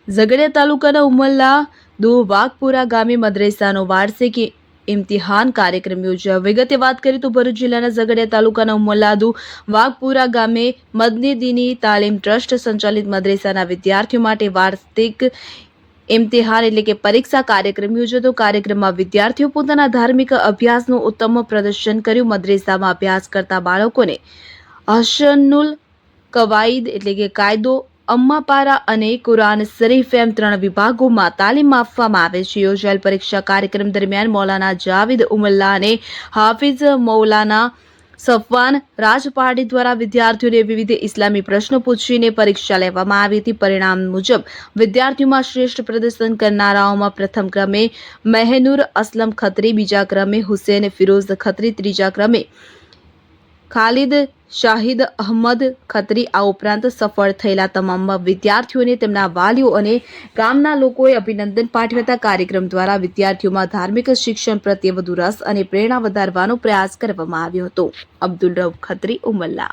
ઝઘડિયા તાલુકાના ઉમરલા દો વાઘપુરા ગામે મદ્રેસાનો વાર્ષિક ઇમ્તિહાન કાર્યક્રમ યોજાયો। વિગતે વાત કરીએ તો ભરૂચ જિલ્લાના ઝઘડિયા તાલુકાના ઉમરલા દો વાઘપુરા ગામે મદની દીની તાલીમ ટ્રસ્ટ સંચાલિત મદ્રેસાના વિદ્યાર્થીઓ માટે વાર્ષિક ઇમ્તિહાન એટલે કે પરીક્ષા કાર્યક્રમ યોજાયો। કાર્યક્રમમાં વિદ્યાર્થીઓ પોતાના ધાર્મિક અભ્યાસનું ઉત્તમ પ્રદર્શન કર્યું। મદ્રેસામાં અભ્યાસ કરતા બાળકોને હસનુલ કવાઈદ એટલે કે કાયદો, અમ્માપારા અને કુરાન શરીફ એમ 3 વિભાગોમાં તાલીમ આપવામાં આવે છે। યોજાયેલ પરીક્ષા કાર્યક્રમ દરમિયાન મૌલાના જાવેદ ઉમલ્લા અને હાફિઝ મૌલાના સફવાન રાજપારડી દ્વારા વિદ્યાર્થીઓને વિવિધ ઇસ્લામી પ્રશ્નો પૂછીને પરીક્ષા લેવામાં આવી હતી। પરિણામ મુજબ વિદ્યાર્થીઓમાં શ્રેષ્ઠ પ્રદર્શન કરનારાઓમાં પ્રથમ ક્રમે મહેનુર અસલમ ખત્રી, બીજા ક્રમે હુસૈન ફિરોઝ ખત્રી, ત્રીજા ક્રમે ખાલિદ શાહિદ અહમદ ખત્રી। આ ઉપરાંત સફળ થયેલા તમામ વિદ્યાર્થીઓને તેમના વાલીઓ અને ગામના લોકોએ અભિનંદન પાઠવ્યા હતા। કાર્યક્રમ દ્વારા વિદ્યાર્થીઓમાં ધાર્મિક શિક્ષણ પ્રત્યે વધુ રસ અને પ્રેરણા વધારવાનો પ્રયાસ કરવામાં આવ્યો હતો। અબ્દુલ રઉફ ખત્રી, ઉમરલા।